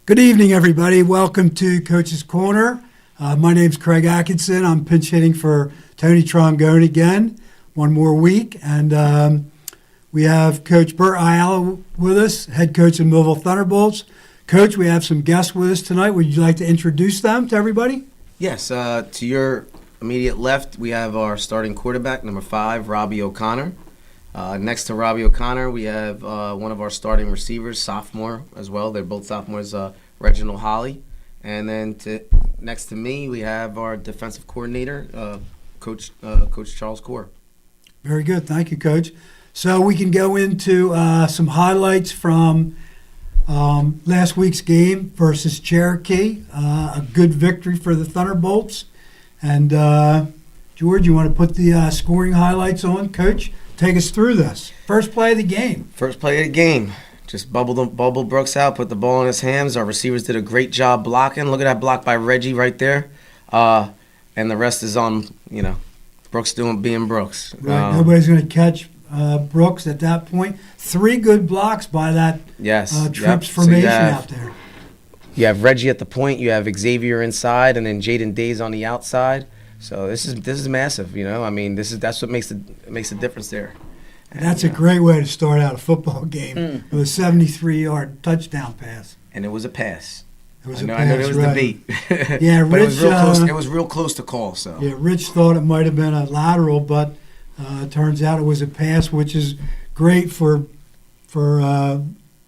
Good evening, everybody. Welcome to Coach's Corner. My name's Craig Atkinson. I'm pinch hitting for Tony Trongone again, one more week. And we have Coach Humberto Ayala with us, head coach of Millville Thunderbolts. Coach, we have some guests with us tonight. Would you like to introduce them to everybody? Yes. To your immediate left, we have our starting quarterback, number 5, Robbie O'Connor. Next to Robbie O'Connor, we have one of our starting receivers, sophomore as well. They're both sophomores, Reginald Holly. And then next to me, we have our defensive coordinator, Coach Charles Core. Very good. Thank you, Coach. So we can go into some highlights from last week's game versus Cherokee. A good victory for the Thunderbolts. And George, you want to put the scoring highlights on, Coach? Take us through this. First play of the game. First play of the game. Just bubble Brooks out, put the ball in his hands. Our receivers did a great job blocking. Look at that block by Reggie right there. And the rest is on, Brooks being Brooks. Right. Nobody's going to catch Brooks at that point. 3 good blocks by that trips formation out there. You have Reggie at the point. You have Xavier inside, and then Jaden Days on the outside. So this is massive, I mean, that's what makes the difference there. And that's a great way to start out a football game with a 73-yard touchdown pass. And it was a pass. It was I know there was debate. Yeah, but Rich. It was real close to call. So yeah, Rich thought it might have been a lateral, but it turns out it was a pass, which is great for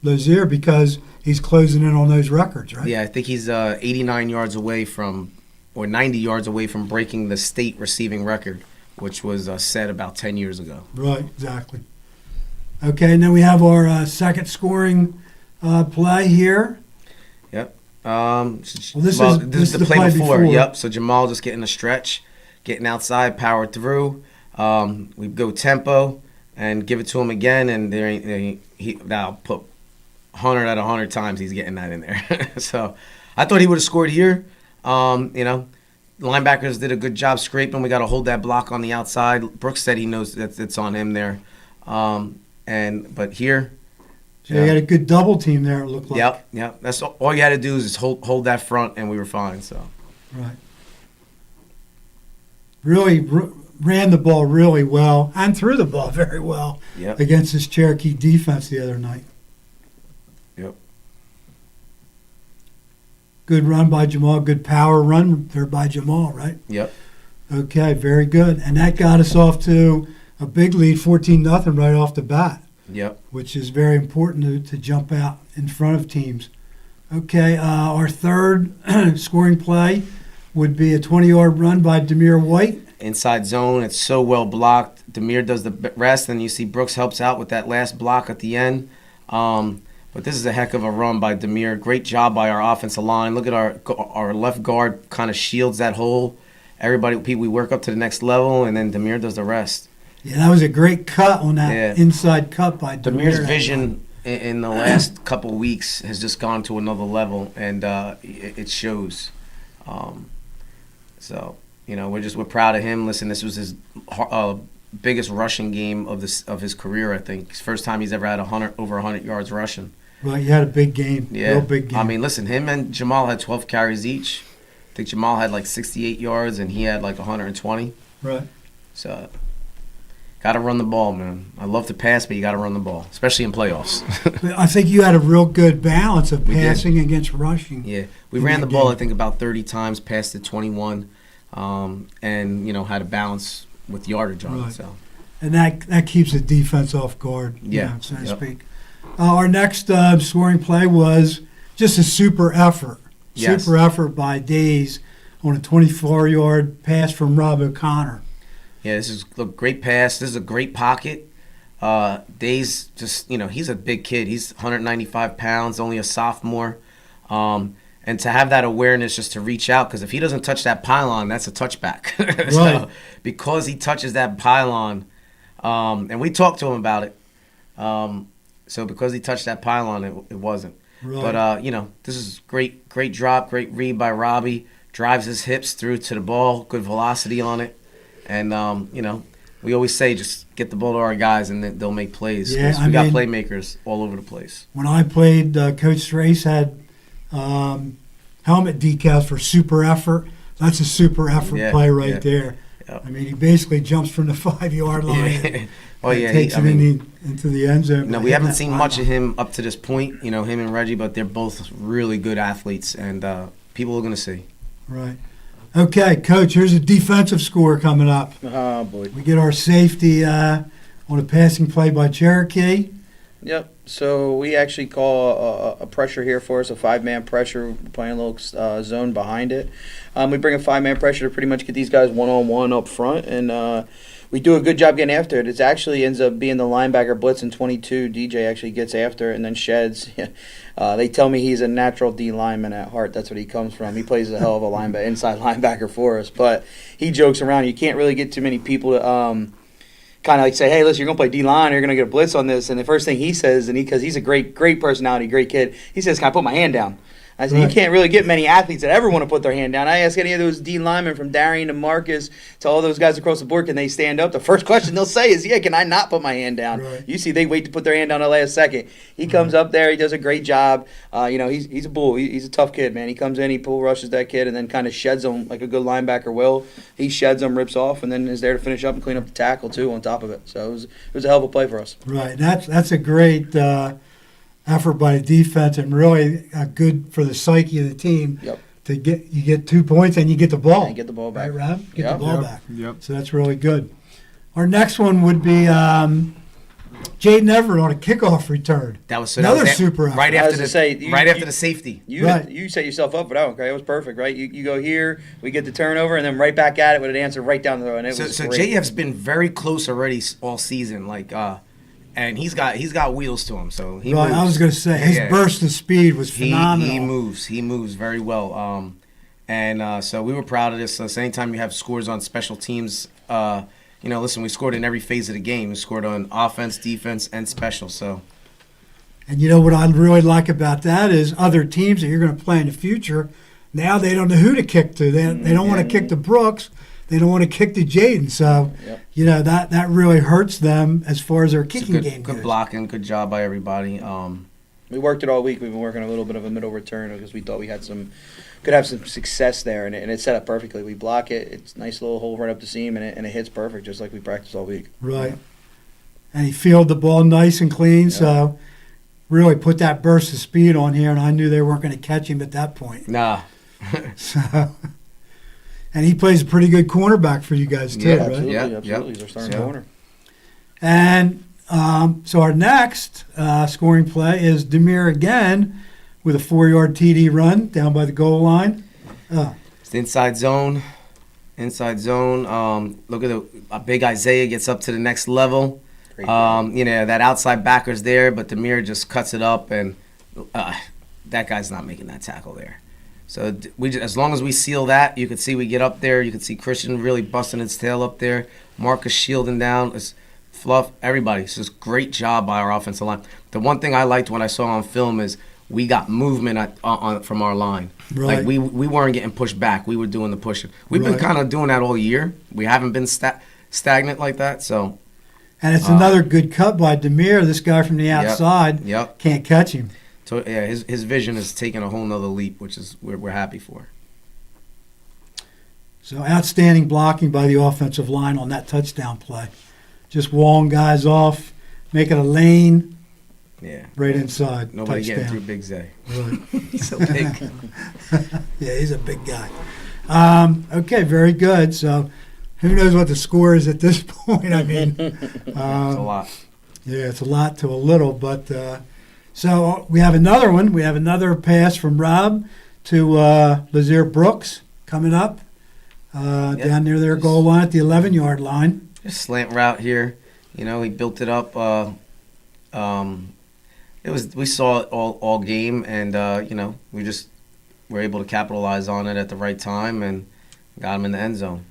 Lazier because he's closing in on those records, right? Yeah, I think he's 89 yards away from. Or 90 yards away from breaking the state receiving record, which was set about 10 years ago. Right, exactly. Okay, and then we have our second scoring play here. Yep. This is the play before. Yep. So Jamal just getting a stretch, getting outside, power through. We go tempo and give it to him again, and I'll put 100 out of 100 times he's getting that in there. So I thought he would have scored here. Linebackers did a good job scraping. We got to hold that block on the outside. Brooks said he knows that it's on him there. But here, so you got a good double team there. It looked like. Yep. That's all you had to do is just hold that front, and we were fine. So. Right. Really ran the ball really well and threw the ball very well against this Cherokee defense the other night. Yep. Good run by Jamal, good power run there by Jamal, right? Yep. Okay, very good. And that got us off to a big lead, 14-0 right off the bat. Yep. Which is very important to jump out in front of teams. Okay, our third scoring play would be a 20-yard run by Demir White. Inside zone, it's so well blocked. Demir does the rest, and you see Brooks helps out with that last block at the end. But this is a heck of a run by Demir. Great job by our offensive line. Look at our left guard kind of shields that hole. We work up to the next level, and then Demir does the rest. Yeah, that was a great cut on that inside cut by Demir. Demir's vision in the last couple weeks has just gone to another level, and it shows. We're proud of him. Listen, this was his biggest rushing game of his career, I think. It's the first time he's ever had over 100 yards rushing. Right, he had a big game. Yeah. Real big game. I mean, listen, him and Jamal had 12 carries each. I think Jamal had like 68 yards and he had like 120. Right. So, got to run the ball, man. I love to pass, but you got to run the ball, especially in playoffs. I think you had a real good balance of passing against rushing. Yeah. We ran the ball, I think, about 30 times, passed it 21, and, had a balance with yardage on it. So. And that keeps the defense off guard, so to speak. Our next scoring play was just a super effort. Yes. Super effort by Days on a 24-yard pass from Rob O'Connor. Yeah, this is a great pass. This is a great pocket. Days just, he's a big kid. He's 195 pounds, only a sophomore. And to have that awareness just to reach out, because if he doesn't touch that pylon, that's a touchback. Right. So, because he touches that pylon, and we talked to him about it, so because he touched that pylon, it wasn't. Right. But, this is great drop, great read by Robbie. Drives his hips through to the ball, good velocity on it. And, we always say just get the ball to our guys and they'll make plays. Yeah, we got playmakers all over the place. When I played, Coach Strace had helmet decals for super effort. That's a super effort Yeah, play right yeah. there. Yep. I mean, he basically jumps from the 5-yard line Yeah. Oh and yeah, takes it into the end zone. we haven't seen much of him up to this point. Him and Reggie, but they're both really good athletes, and people are going to see. Right. Okay, Coach, here's a defensive score coming up. Oh, boy. We get our safety on a passing play by Cherokee. Yep. So we actually call a pressure here for us, a 5-man pressure. We're playing a little zone behind it. We bring a 5-man pressure to pretty much get these guys one-on-one up front, and we do a good job getting after it. It actually ends up being the linebacker blitz in 22. DJ actually gets after it and then sheds. They tell me he's a natural D lineman at heart. That's what he comes from. He plays a hell of a inside linebacker for us, but he jokes around. You can't really get too many people to kind of like say, hey, listen, you're going to play D-line, you're going to get a blitz on this. And the first thing he says, and because he's a great personality, great kid, he says, can I put my hand down? I said, Right. You can't really get many athletes that ever want to put their hand down. I ask any of those D linemen from Darian to Marcus to all those guys across the board, can they stand up? The first question they'll say is, yeah, can I not put my hand down? Right. You see, they wait to put their hand down the last second. He comes up there, he does a great job. He's a bull. He's a tough kid, man. He comes in, he pull rushes that kid, and then kind of sheds him like a good linebacker will. He sheds him, rips off, and then is there to finish up and clean up the tackle, too, on top of it. So it was a hell of a play for us. Right. That's a great effort by the defense and really good for the psyche of the team. Yep. You get 2 points and you get the ball. And get the ball back. Right, Rob? Get Yep. the ball Yep. back. Yep. So that's really good. Our next one would be Jaden Everett on a kickoff return. That was Another that was super effort. right I after was the to say, you- right you- after the safety. Right. You set yourself up for that one, Craig. It was perfect, right? You go here, we get the turnover, and then right back at it with an answer right down the road. And it was So great. JF's been very close already all season, and he's got wheels to him. So he Right, moves. I was going to say, his Yeah. burst of speed was He phenomenal. He moves very well. So we were proud of this. So anytime you have scores on special teams, listen, we scored in every phase of the game. We scored on offense, defense, and special. So And you know what I really like about that is other teams that you're going to play in the future, now they don't know who to kick to. They don't want to kick to Brooks. They don't want to kick to Jaden. So, Yep. that really hurts them as far as their it's a kicking game good goes. blocking, good job by everybody. We worked it all week. We've been working a little bit of a middle return because we thought we had could have some success there, and it set up perfectly. We block it. It's a nice little hole right up the seam, and it hits perfect, just like we practiced all week. Right. And he fielded the ball nice and clean, so really put that burst of speed on here, and I knew they weren't going to catch him at that point. Nah. So, and he plays a pretty good cornerback for you guys too, Yeah, right? Absolutely, Yeah, absolutely. yeah. He's our starting Yeah. corner. And so our next scoring play is Demir again with a 4-yard TD run down by the goal line. It's the inside zone. Look at a big Isaiah gets up to the next level. Great job. That outside backer's there, but Demir just cuts it up, and that guy's not making that tackle there. So as long as we seal that, you can see we get up there. You can see Christian really busting his tail up there. Marcus shielding down. It's Fluff, everybody. It's just great job by our offensive line. The one thing I liked when I saw on film is we got movement from our line. Right. Like we weren't getting pushed back. We were doing the pushing. We've been Right. kind of doing that all year. We haven't been stagnant like that. So And it's another good cut by Demir. This guy from the outside Yep. can't catch him. So yeah, his vision is taking a whole nother leap, which is we're happy for. So outstanding blocking by the offensive line on that touchdown play. Just walling guys off, making a lane Yeah. right inside. Nobody getting touchdown. through Big Zay. Right. He's so big. Yeah, he's a big guy. Okay, very good. So who knows what the score is at this point? I mean, It's a lot. yeah, it's a lot to a little. But so we have another one. We have another pass from Rob to Lazier Brooks coming up down near their goal line at the 11-yard line. Just slant route here. He built it up. We saw it all game, and we just were able to capitalize on it at the right time and got him in the end zone.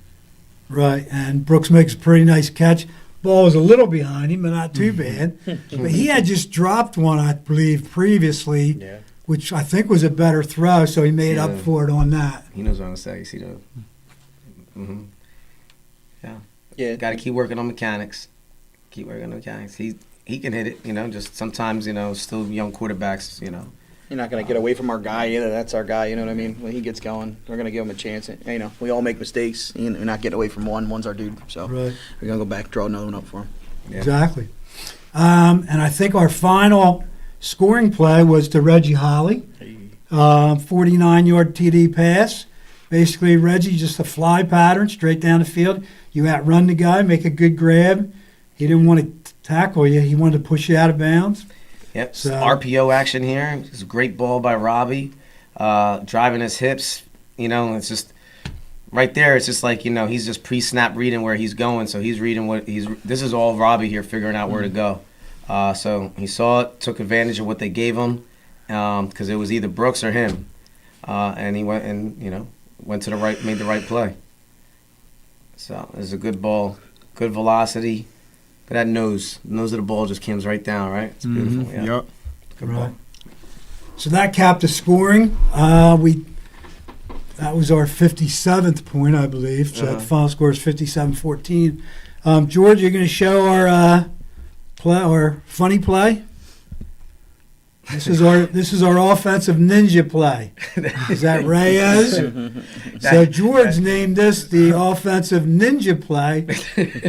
Right, and Brooks makes a pretty nice catch. Ball was a little behind him, but not too bad. But he had just dropped one, I believe, previously, Yeah. which I think was a better throw, so he made up Yeah. for it on that. He knows what I'm gonna say. You see the. Yeah. Got to keep working on mechanics. He can hit it. Just sometimes still young quarterbacks. You're not going to get away from our guy either. That's our guy, you know what I mean? When he gets going, we're going to give him a chance. And, you know, we all make mistakes. We're not getting away from one. One's our dude. So Right. we're going to go back, draw another one up for him. Yeah. Exactly. And I think our final scoring play was to Reggie Holly, 49-yard TD pass. Basically, Reggie, just a fly pattern straight down the field. You outrun the guy, make a good grab. He didn't want to tackle you. He wanted to push you out of bounds. Yep, So- RPO action here. It's a great ball by Robbie, driving his hips. You know, it's just right there. It's just like, you know, he's just pre-snap reading where he's going. So he's reading this is all Robbie here figuring out where to go. So he saw it, took advantage of what they gave him because it was either Brooks or him. And he went and, you know, went to the right, made the right play. So it was a good ball, good velocity. But that nose of the ball just comes right down, right? It's beautiful. Mm-hmm. Yeah. Yep. Good Right. ball. So that capped the scoring. That was our 57th point, I believe. So the final score is 57-14. George, you're going to show our funny play. This is our offensive ninja play. Is that Reyes? So George named this the offensive ninja play.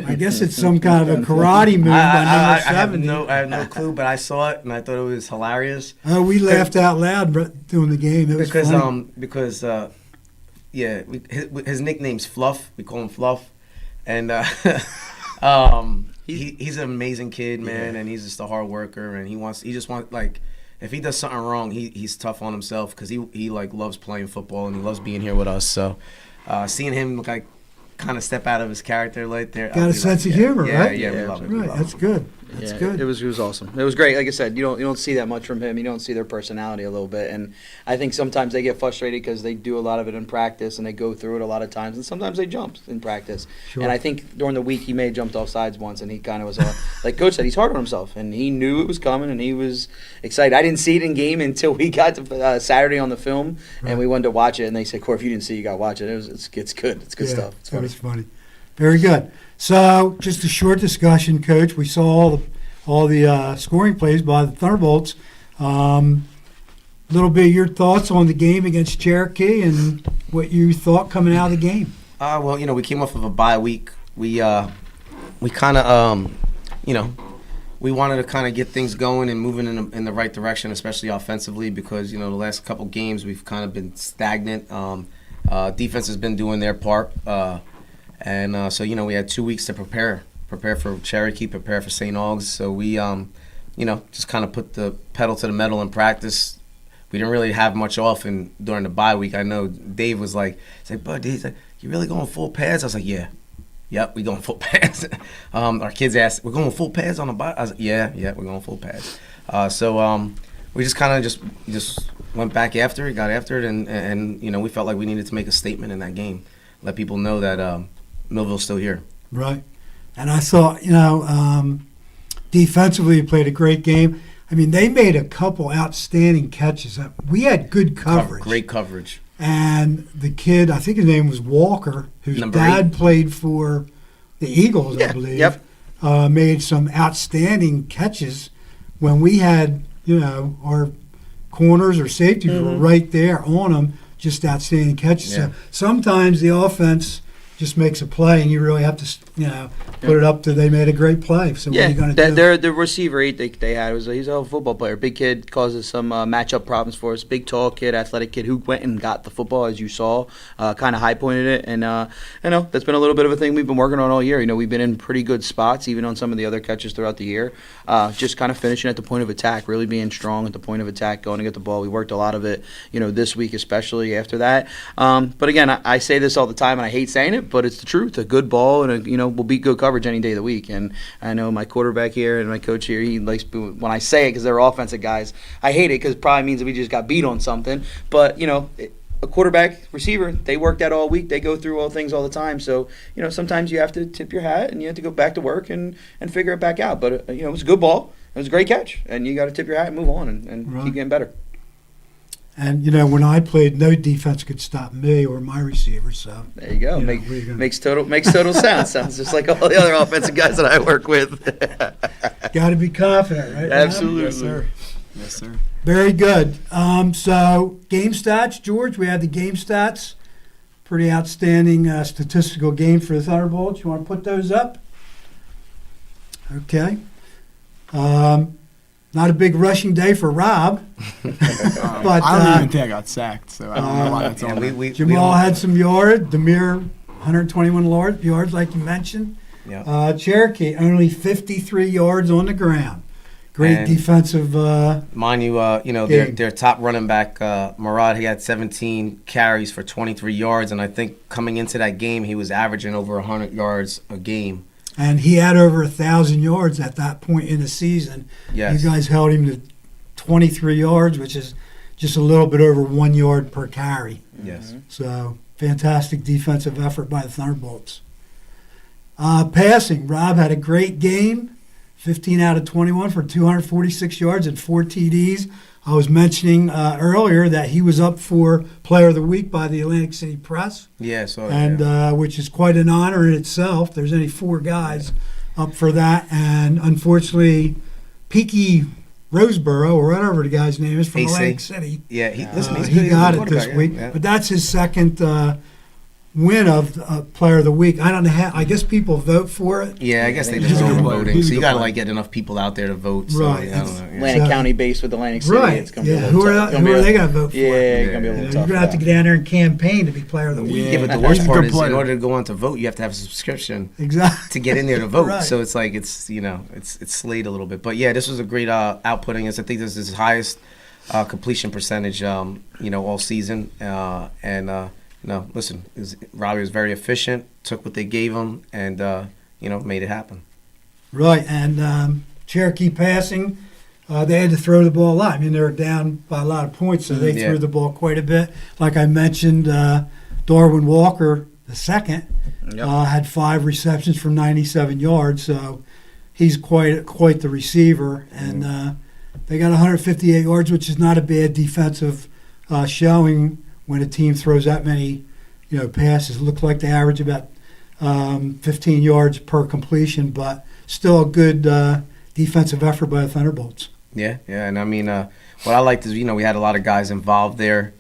I guess it's some kind of a karate move by number 70. I have no clue, but I saw it and I thought it was hilarious. Oh, we laughed out loud during the game. It was funny. His nickname's Fluff. We call him Fluff, and he's an amazing kid, man, and he's just a hard worker, and he just wants like. If he does something wrong, he's tough on himself because he like loves playing football and he loves being here with us. So seeing him like kind of step out of his character right there, Got a sense of humor, right? Yeah, we love it. Right, that's good. That's good. It was awesome. It was great. Like I said, you don't see that much from him. You don't see their personality a little bit, and I think sometimes they get frustrated because they do a lot of it in practice and they go through it a lot of times, and sometimes they jump in practice. Sure. And I think during the week he may have jumped off sides once, and he kind of was like Coach said, he's hard on himself, and he knew it was coming, and he was excited. I didn't see it in game until we got to Saturday on the film, and we wanted to watch it, and they said, "Corey, if you didn't see, it, you got to watch it." It's good. It's good stuff. It's funny. That was funny. Very good. So, just a short discussion, Coach. We saw all the scoring plays by the Thunderbolts. Little bit of your thoughts on the game against Cherokee and what you thought coming out of the game. Well, you know, we came off of a bye week. We kind of, you know, we wanted to kind of get things going and moving in the right direction, especially offensively, because, you know, the last couple games we've kind of been stagnant. Defense has been doing their part. So, you know, we had 2 weeks to prepare for Cherokee, prepare for St. Aug's. So we, you know, just kind of put the pedal to the metal in practice. We didn't really have much off during the bye week. I know Dave was like, "Bud, he's like, you really going full pads?" I was like, "Yeah. Yep, we going full pads." Our kids asked, "We're going full pads on the bye?" I was like, yeah, we're going full pads. We just kind of just went back after it, got after it, and you know, we felt like we needed to make a statement in that game, let people know that Millville's still here. Right. And I thought, you know, defensively you played a great game. I mean, they made a couple outstanding catches. We had good coverage. Great coverage. And the kid, I think his name was Walker, whose Number dad 8. played for the Eagles, I believe. Yep. Made some outstanding catches when we had, you know, our corners or safeties were right there on them, just outstanding catches. Yeah. So sometimes the offense just makes a play, and you really have to, you know, put it up to they made a great play. So what are you going to do? The receiver eight they had he's a football player. Big kid, causes some matchup problems for us. Big, tall kid, athletic kid who went and got the football, as you saw, kind of high pointed it, and you know, that's been a little bit of a thing we've been working on all year. You know, we've been in pretty good spots, even on some of the other catches throughout the year. Just kind of finishing at the point of attack, really being strong at the point of attack, going to get the ball. We worked a lot of it, you know, this week especially after that. But again, I say this all the time, and I hate saying it, but it's the truth. A good ball and you know, will beat good coverage any day of the week. And I know my quarterback here and my coach here, he likes when I say it because they're offensive guys. I hate it because it probably means that we just got beat on something. But you know, a quarterback, receiver, they work that all week. They go through all things all the time. So you know, sometimes you have to tip your hat and you have to go back to work and figure it back out. But you know, it was a good ball. It was a great catch, and you got to tip your hat and move on and keep getting better. And, you know, when I played, no defense could stop me or my receivers. So There you go. You know, Makes total sense. Sounds just like all the other offensive guys that I work with. got to be confident, right? Absolutely. Yes, sir. Yes, sir. Very good. So game stats, George. We had the game stats. Pretty outstanding statistical game for the Thunderbolts. You want to put those up? Okay. Not a big rushing day for Rob. But I don't even think I got sacked, so I don't know why that's Yeah, on there. Jamal had some yards. Demir, 121 yards, like you mentioned. Yeah. Cherokee, only 53 yards on the ground. Great And defensive. Mind you, Game. their top running back, Murad, he had 17 carries for 23 yards, and I think coming into that game, he was averaging over 100 yards a game. And he had over 1,000 yards at that point in the season. Yes. You guys held him to 23 yards, which is just a little bit over 1 yard per carry. Yes. So fantastic defensive effort by the Thunderbolts. Passing, Rob had a great game, 15 out of 21 for 246 yards and 4 TDs. I was mentioning earlier that he was up for Player of the Week by the Atlantic City Press, Yeah, so and which is quite an honor in itself. There's only 4 guys up for that, and unfortunately, Peaky Roseboro, or whatever the guy's name is, from AC. Atlantic City, yeah, he's he good. He's a got good it this quarterback, week. yeah. But that's his second win of Player of the Week. I don't know how. I guess people vote for it. Yeah, I guess they He's just a go good player. voting, He's a so you good got to player. get enough people out there to vote. So, Right. yeah, I don't know. Yeah. Atlantic So- County based with Atlantic City. Right. It's gonna be a Yeah. little Who are, tough. It's who gonna are be they a- going to vote for? Yeah, it's gonna be a You little know, tough. you're going to have to get down there and campaign to be Player of the Week. Yeah, but the He's worst a part good is, in player. order to go on to vote, you have to have a subscription Exactly. to get in there to vote. Right. So it's like it's slayed a little bit. But yeah, this was a great outputting. I think this is his highest completion percentage, all season. Listen, Robbie was very efficient, took what they gave him, and made it happen. Right, and Cherokee passing, they had to throw the ball a lot. I mean, they were down by a lot of points, so they Yeah. threw the ball quite a bit. Like I mentioned, Darwin Walker, the second, Yep. had 5 receptions for 97 yards, so he's quite the receiver. And they got 158 yards, which is not a bad defensive showing when a team throws that many, passes. It looked like they average about 15 yards per completion, but still a good defensive effort by the Thunderbolts. Yeah, and I mean, what I liked is we had a lot of guys involved there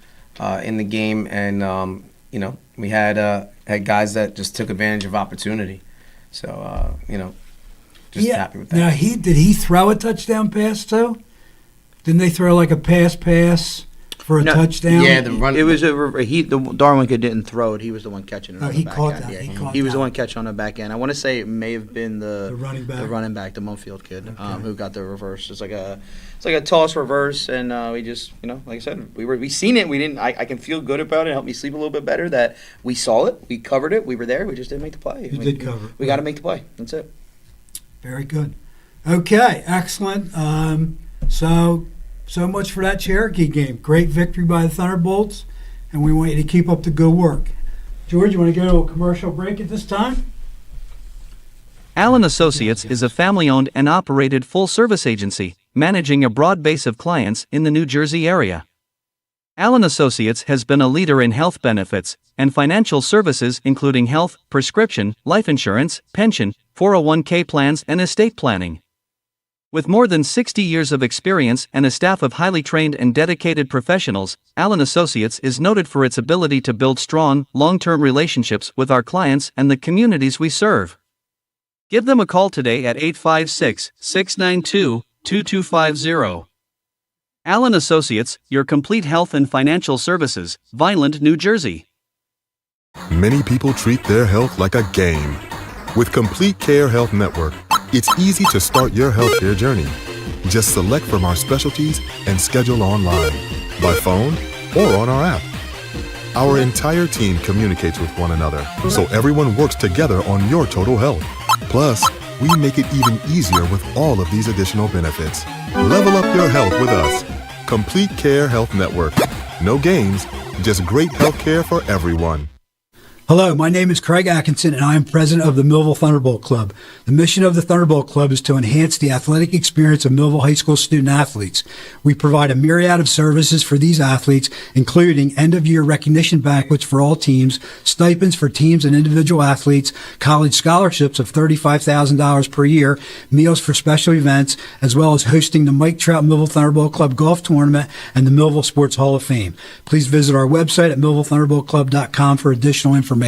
in the game, and we had guys that just took advantage of opportunity. So just happy with that. Now did he throw a touchdown pass too? Didn't they throw like a pass for a No. touchdown? Yeah, the run. It was the Darwin kid didn't throw it. He was the one catching it. Oh, on he the back caught end. that. Yeah, He caught he was that. the one catching on the back end. I want to say it may have been The running back. the running back, the Mumfield kid, Okay. who got the reverse. It's like a toss reverse, and we just like I said, we seen it. We didn't. I can feel good about it. It helped me sleep a little bit better that we saw it, we covered it, we were there. We just didn't make the play. You did cover it. We got to make the play. That's it. Very good. Okay, excellent. So much for that Cherokee game. Great victory by the Thunderbolts, and we want you to keep up the good work. George, you want to go to a commercial break at this time? Allen Associates is a family-owned and operated full-service agency, managing a broad base of clients in the New Jersey area. Allen Associates has been a leader in health benefits and financial services including health, prescription, life insurance, pension, 401k plans, and estate planning. With more than 60 years of experience and a staff of highly trained and dedicated professionals, Allen Associates is noted for its ability to build strong, long-term relationships with our clients and the communities we serve. Give them a call today at 856-692-2250. Allen Associates, your complete health and financial services, Vineland, New Jersey. Many people treat their health like a game. With Complete Care Health Network, it's easy to start your healthcare journey. Just select from our specialties and schedule online, by phone, or on our app. Our entire team communicates with one another, so everyone works together on your total health. Plus, we make it even easier with all of these additional benefits. Level up your health with us. Complete Care Health Network. No games, just great health care for everyone. Hello, my name is Craig Atkinson, and I am president of the Millville Thunderbolt Club. The mission of the Thunderbolt Club is to enhance the athletic experience of Millville High School student athletes. We provide a myriad of services for these athletes, including end-of-year recognition banquets for all teams, stipends for teams and individual athletes, college scholarships of $35,000 per year, meals for special events, as well as hosting the Mike Trout Millville Thunderbolt Club Golf Tournament and the Millville Sports Hall of Fame. Please visit our website at millvillethunderboltclub.com for additional information.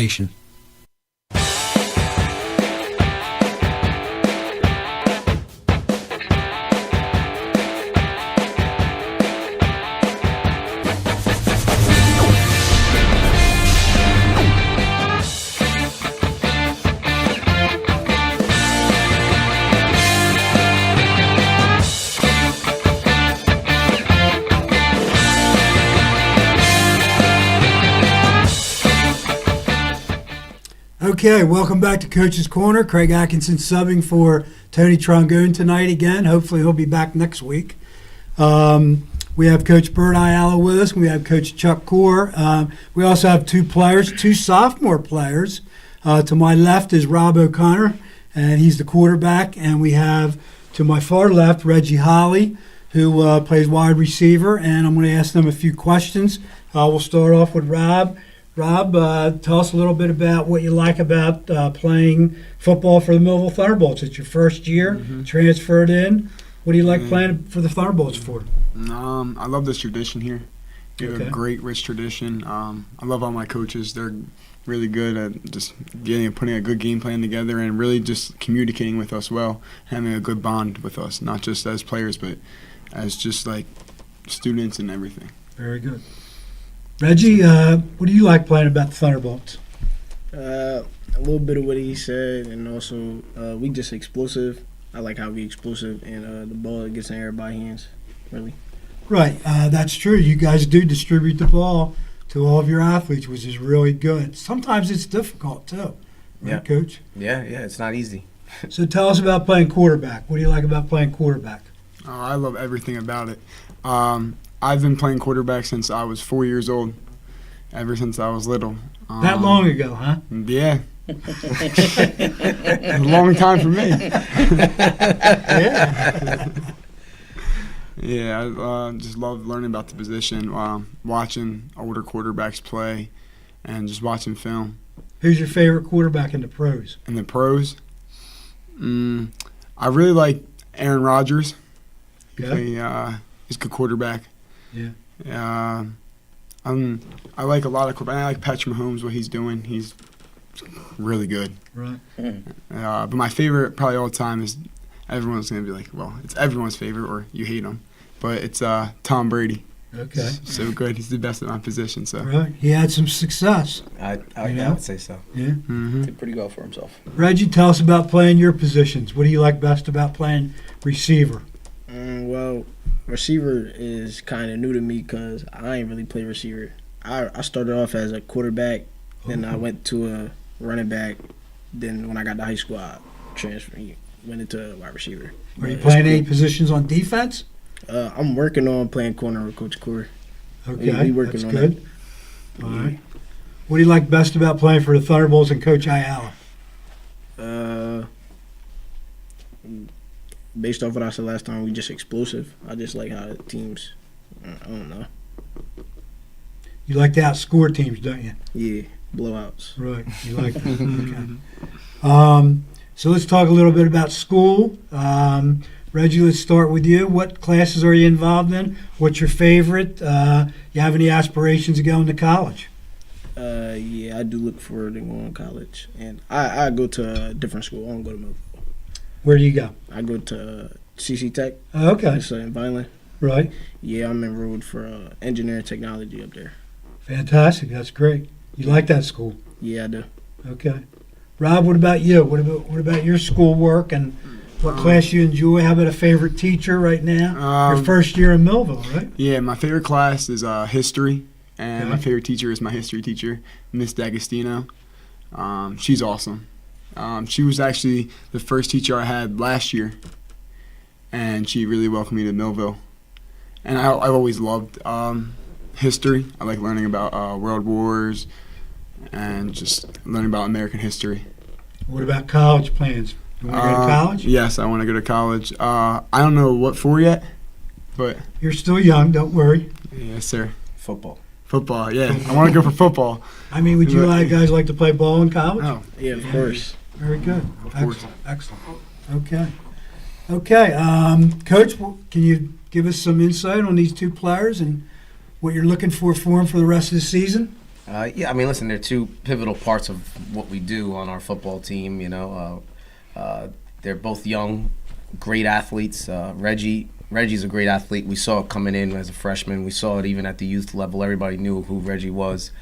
Okay, welcome back to Coach's Corner. Craig Atkinson subbing for Tony Trongone tonight again. Hopefully he'll be back next week. We have Coach Humberto Ayala with us. We have Coach Chuck Core. We also have two sophomore players. To my left is Rob O'Connor, and he's the quarterback. And we have, to my far left, Reggie Holly, who plays wide receiver. And I'm going to ask them a few questions. We'll start off with Rob. Rob, tell us a little bit about what you like about playing football for the Millville Thunderbolts. It's your first year, transferred in. What do you like playing for the Thunderbolts for? I love this tradition here. We have Okay. a great, rich tradition. I love all my coaches. They're really good at just putting a good game plan together and really just communicating with us well, having a good bond with us, not just as players, but as just like students and everything. Very good. Reggie, what do you like playing about the Thunderbolts? A little bit of what he said, and also we just explosive. I like how we explosive, and the ball gets in everybody's hands, really. Right, that's true. You guys do distribute the ball to all of your athletes, which is really good. Sometimes it's difficult, too. Right, Yeah. Coach? Yeah, it's not easy. So tell us about playing quarterback. What do you like about playing quarterback? I love everything about it. I've been playing quarterback since I was 4 years old, ever since I was little. That long ago, huh? Yeah. A long time for me. Yeah. Yeah, I just love learning about the position, watching older quarterbacks play, and just watching film. Who's your favorite quarterback in the pros? In the pros, I really like Aaron Rodgers. Yeah. He's a good quarterback. Yeah. I like a lot of quarterbacks. I like Patrick Mahomes, what he's doing. He's really good. Right. But my favorite, probably all the time, is everyone's going to be like, well, it's everyone's favorite, or you hate him. But it's Tom Brady. Okay. So good. He's the best at my position. So. Right. He had some success. I Yeah. would say so. Yeah. Mm-hmm. Did pretty well for himself. Reggie, tell us about playing your positions. What do you like best about playing receiver? Well, receiver is kind of new to me because I ain't really play receiver. I started off as a quarterback, then I went to a running back. Then when I got to high school, I went into a wide receiver. Are you But playing it's any positions on defense? cool. I'm working on playing corner with Coach Core. Okay, we working that's on good. All right. What do you like best about playing for the Thunderbolts and Coach Ayala? Based off what I said last time, we just explosive. I just like how the teams, I don't know. You like to outscore teams, don't you? Yeah, blowouts. Right. You like that. Okay. So let's talk a little bit about school. Reggie, let's start with you. What classes are you involved in? What's your favorite? You have any aspirations of going to college? Yeah, I do look forward to going to college. And I go to a different school. I don't go to Millville. Where do you go? I go to CC Tech. Oh, okay. It's in Vineland. Right. Yeah, I'm enrolled for engineering technology up there. Fantastic. That's great. You like that school? Yeah, I do. Okay. Rob, what about you? What about your schoolwork and what class you enjoy? How about a favorite teacher right now? Your first year in Millville, right? Yeah, my favorite class is history, and my Okay. favorite teacher is my history teacher, Miss D'Agostino. She's awesome. She was actually the first teacher I had last year, and she really welcomed me to Millville. And I've always loved history. I like learning about world wars, and just learning about American history. What about college plans? You want to go to college? Yes, I want to go to college. I don't know what for yet, but You're still young, don't worry. yes, sir. Football. Football, yeah. I want to go for football. I mean, would you guys like to play ball in college? Oh, Yeah, of course. Very good. course. Excellent. Okay. Okay. Coach, can you give us some insight on these two players and what you're looking for them for the rest of the season? Yeah, I mean, listen, they're two pivotal parts of what we do on our football team. They're both young, great athletes. Reggie's a great athlete. We saw it coming in as a freshman. We saw it even at the youth level. Everybody knew who Reggie was.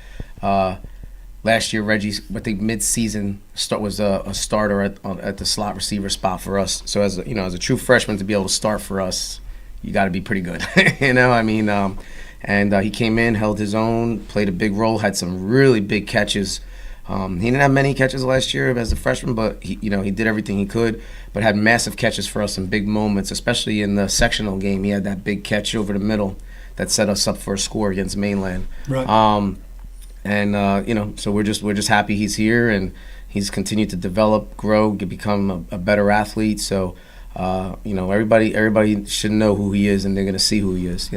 Last year, Reggie, I think mid-season was a starter at the slot receiver spot for us. So as a true freshman to be able to start for us, you got to be pretty good. And he came in, held his own, played a big role, had some really big catches. He didn't have many catches last year as a freshman, but he did everything he could, but had massive catches for us in big moments, especially in the sectional game. He had that big catch over the middle that set us up for a score against Mainland. Right. So we're just happy he's here, and he's continued to develop, grow, become a better athlete. So everybody should know who he is, and they're going to see who he is.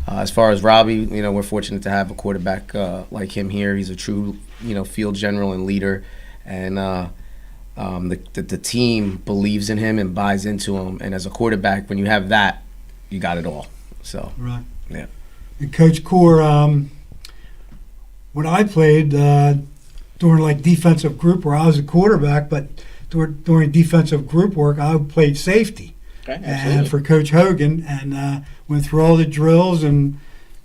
As far as Robbie, we're fortunate to have a quarterback like him here. He's a true field general and leader, and the team believes in him and buys into him. And as a quarterback, when you have that, you got it all. So Right. yeah. And Coach Core, when I played during like defensive group where I was a quarterback, but during defensive group work, I played safety. Okay, And for Coach Hogan, and went through all the drills, and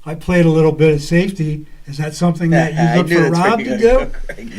I played a little bit of safety. Is that something that you look for Rob to do?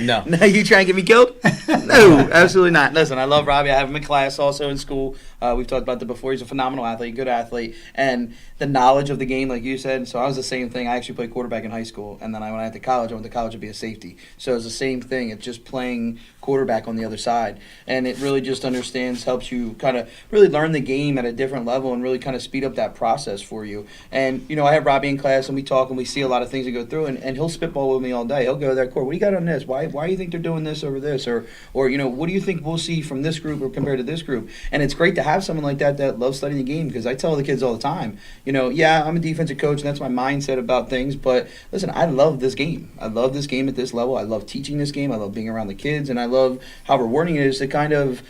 No. No, you trying to get me killed? No, absolutely not. Listen, I love Robbie. I have him in class also in school. We've talked about that before. He's a phenomenal athlete, good athlete, and the knowledge of the game, like you said. So I was the same thing. I actually played quarterback in high school, and then when I went to college, to be a safety. So it's the same thing. It's just playing quarterback on the other side, and it really just helps you kind of really learn the game at a different level and really kind of speed up that process for you. And I have Robbie in class, and we talk, and we see a lot of things that go through, and he'll spitball with me all day. He'll go to that court. What do you got on this? Why do you think they're doing this over this? Or what do you think we'll see from this group or compared to this group? And it's great to have someone like that loves studying the game, because I tell the kids all the time, yeah, I'm a defensive coach, and that's my mindset about things, but listen, I love this game. I love this game at this level. I love teaching this game. I love being around the kids, and I love how rewarding it is to kind of,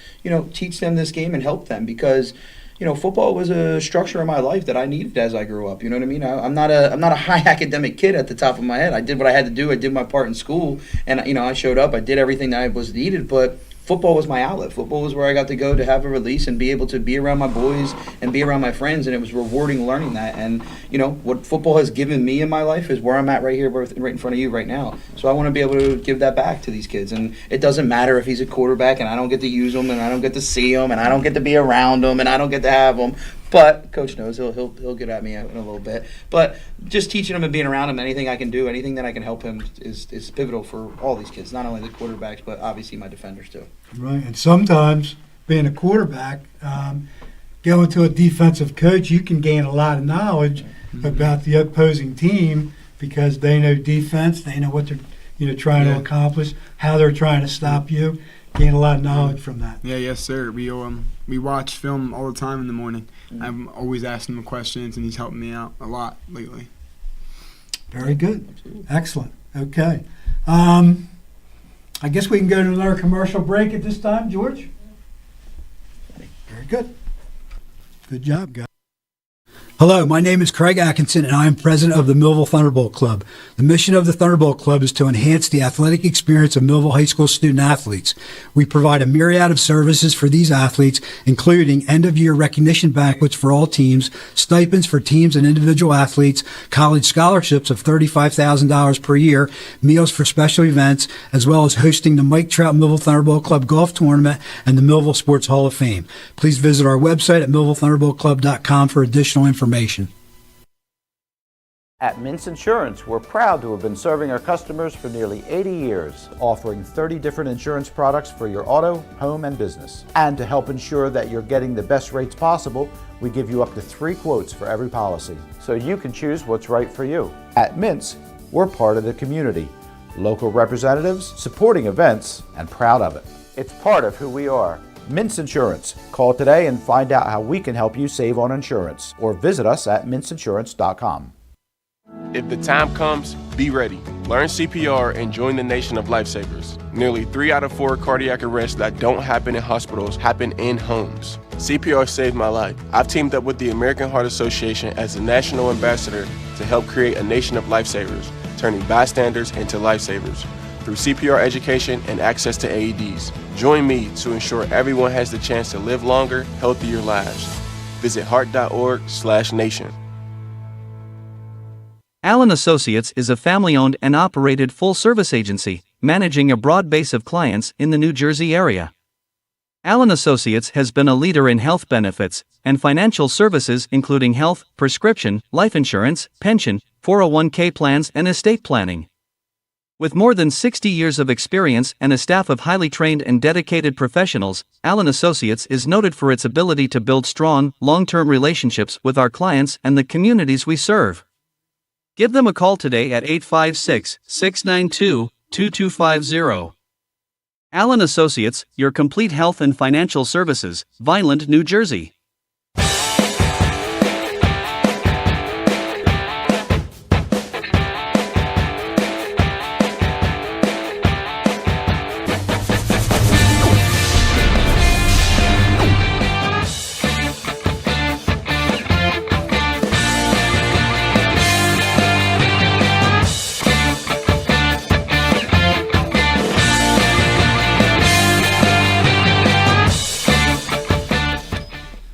teach them this game and help them, because football was a structure in my life that I needed as I grew up. You know what I mean? I'm not a high academic kid at the top of my head. I did what I had to do. I did my part in school, and I showed up. I did everything that was needed, but football was my outlet. Football was where I got to go to have a release and be able to be around my boys and be around my friends, and it was rewarding learning that. And what football has given me in my life is where I'm at right here, right in front of you right now. So I want to be able to give that back to these kids. And it doesn't matter if he's a quarterback and I don't get to use him, and I don't get to see him, and I don't get to be around him, and I don't get to have him. But Coach knows he'll get at me in a little bit. But just teaching him and being around him, anything I can do, anything that I can help him is pivotal for all these kids, not only the quarterbacks, but obviously my defenders too. Right. And sometimes being a quarterback, going to a defensive coach, you can gain a lot of knowledge about the opposing team, because they know defense, they know what they're trying to accomplish, how they're trying to stop you. Gain a lot of knowledge from that. Yeah, yes, sir. We watch film all the time in the morning. I'm always asking him questions, and he's helping me out a lot lately. Very good. Absolutely. Excellent. Okay. I guess we can go to another commercial break at this time, George. Very good. Good job, guys. Hello, my name is Craig Atkinson, and I am president of the Millville Thunderbolt Club. The mission of the Thunderbolt Club is to enhance the athletic experience of Millville High School student athletes. We provide a myriad of services for these athletes, including end-of-year recognition banquets for all teams, stipends for teams and individual athletes, college scholarships of $35,000 per year, meals for special events, as well as hosting the Mike Trout Millville Thunderbolt Club Golf Tournament and the Millville Sports Hall of Fame. Please visit our website at millvillethunderboltclub.com for additional information. At Mintz Insurance, we're proud to have been serving our customers for nearly 80 years, offering 30 different insurance products for your auto, home, and business. And to help ensure that you're getting the best rates possible, we give you up to 3 quotes for every policy, so you can choose what's right for you. At Mintz, we're part of the community, local representatives, supporting events, and proud of it. It's part of who we are. Mintz Insurance. Call today and find out how we can help you save on insurance, or visit us at mintzinsurance.com. If the time comes, be ready. Learn CPR and join the nation of lifesavers. Nearly 3 out of 4 cardiac arrests that don't happen in hospitals happen in homes. CPR saved my life. I've teamed up with the American Heart Association as the national ambassador to help create a nation of lifesavers, turning bystanders into lifesavers through CPR education and access to AEDs. Join me to ensure everyone has the chance to live longer, healthier lives. Visit heart.org/nation. Allen Associates is a family-owned and operated full-service agency, managing a broad base of clients in the New Jersey area. Allen Associates has been a leader in health benefits and financial services including health, prescription, life insurance, pension, 401k plans and estate planning. With more than 60 years of experience and a staff of highly trained and dedicated professionals, Allen Associates is noted for its ability to build strong, long-term relationships with our clients and the communities we serve. Give them a call today at 856-692-2250. Allen Associates, your complete health and financial services, Vineland, New Jersey.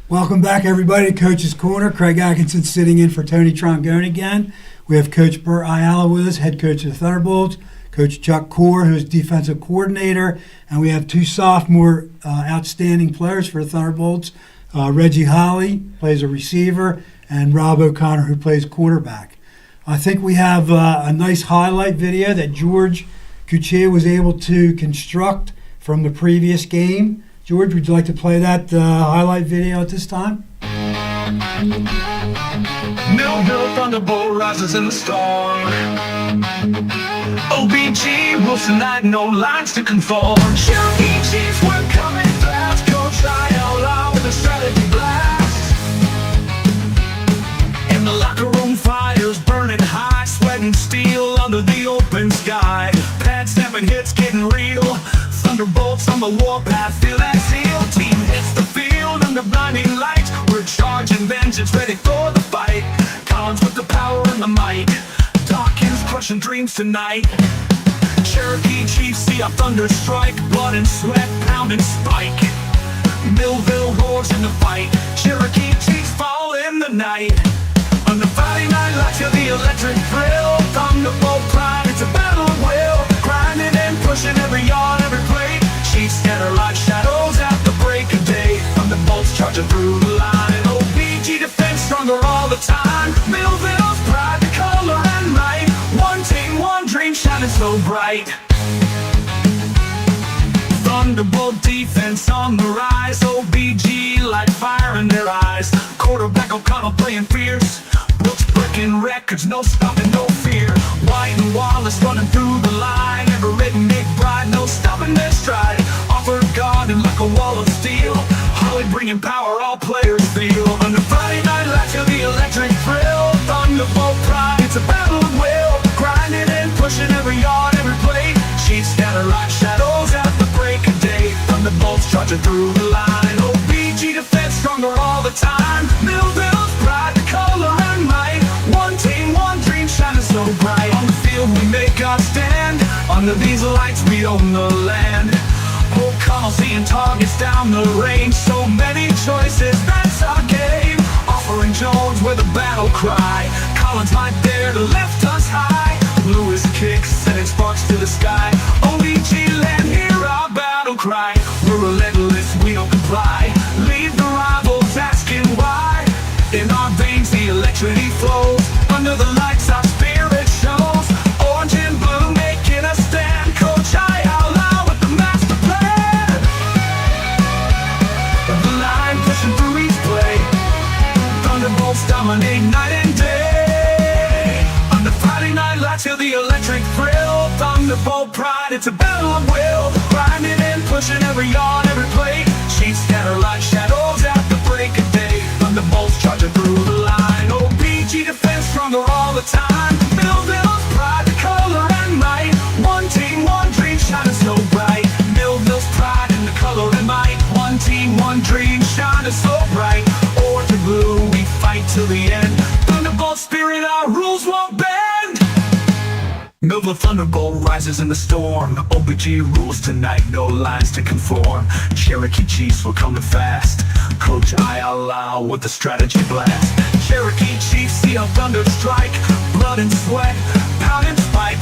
Welcome back, everybody, to Coach's Corner. Craig Atkinson sitting in for Tony Trongone again. We have Coach Bert Ayala with us, head coach of the Thunderbolts, Coach Chuck Core, who's defensive coordinator, and we have 2 sophomore outstanding players for the Thunderbolts. Reggie Holly plays a receiver, and Rob O'Connor, who plays quarterback. I think we have a nice highlight video that George Cuccia was able to construct from the previous game. George, would you like to play that highlight video at this time? Millville Thunderbolt rises in the storm. OBG rules tonight, no lines to conform. Cherokee Chiefs, we're coming fast. Coach Ayala with a strategy blast. In the locker room, fires burning high, sweating steel under the open sky. Pad snapping hits getting real. Thunderbolts on the warpath, feel that zeal. Team hits the field under blinding light. We're charging vengeance, ready for the fight. Collins with the power and the might. Dawkins crushing dreams tonight. Cherokee Chiefs see a thunder strike. Blood and sweat pounding spike. Millville roars in the fight. Cherokee Chiefs fall in the night. On the Friday night lights, you're the electric thrill. Thunderbolt pride, it's a battle of will. Grinding and pushing every yard, every play. Chiefs scatter like shadows at the break of day. Thunderbolts charging through the line. OBG defense stronger all the time. Millville's pride, the color and might. One team, one dream shining so bright. Thunderbolt defense on the rise. OBG like fire in their eyes. Quarterback O'Connell playing fierce. Brooks breaking records, no stopping, no fear. White and Wallace running through the line. Everett and McBride, no stopping their stride. Offered guarding like a wall of steel. Holly bringing power, all players feel. On the Friday night lights, you're the electric thrill. Thunderbolt pride, it's a battle of will. Grinding and pushing every yard, every play. Chiefs scatter like shadows at the break of day. Thunderbolts charging through the line. OBG defense stronger all the time. Millville's pride, the color and might. One team, one dream shining so bright. On the field we make our stand. Under these lights we own the land. O'Connell seeing targets down the range. So many choices, that's our game. Offering Jones with a battle cry. Collins might dare to lift us high. Lewis kicks, sending sparks to the sky. OBG land, hear our battle cry. We're relentless, we don't comply. Leave the rivals asking why. In our veins the electricity flows. Under the lights our spirit shows. Orange and blue making a stand. Coach Ayala with the master plan. The line pushing through each play. Thunderbolts dominate night and day. On the Friday night lights, hear the electric thrill. Thunder it's a battle of will. Grinding and pushing every yard, every play. Chiefs scatter like shadows at the break of day. Thunderbolts charging through the line. OPG defense stronger all the time. Millville's pride, the color and might. One team, one dream, shining so bright. Millville's pride and the color and might. One team, one dream, shining so bright. Orange and blue, we fight till the end. Thunderbolt spirit, our rules won't bend. Millville Thunderbolt rises in the storm. OPG rules tonight, no lines to conform. Cherokee Chiefs were coming fast. Coach Ayala with the strategy blast. Cherokee Chiefs see how thunder strike. Blood and sweat, pound and spike.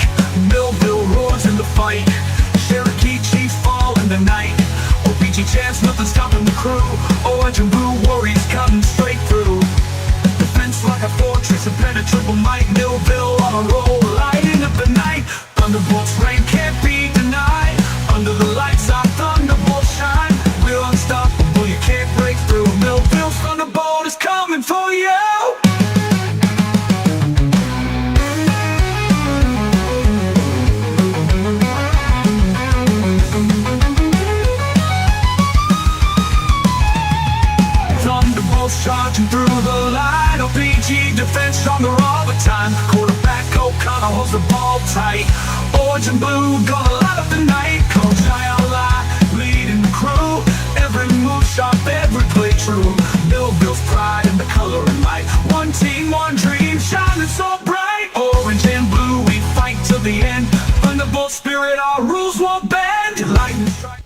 Millville roars in the fight. Cherokee Chiefs fall in the night. OPG chants, nothing stopping the crew. Orange and blue warriors coming straight through. Defense like a fortress, impenetrable might. Millville on a roll, lighting up the night. Thunderbolts reign can't be denied. Under the lights our thunderbolts shine. We're unstoppable, you can't break through. Millville's thunderbolt is coming for you. Thunderbolts charging through the line. OPG defense stronger all the time. Quarterback O'Connor holds the ball tight. Orange and blue gonna light up the night. Coach Ayala leading the crew. Every move sharp, every play true. Millville's pride and the color and might. One team, one dream, shining so bright. Orange and blue, we fight till the end. Thunderbolt spirit, our rules won't bend. Lightning strike.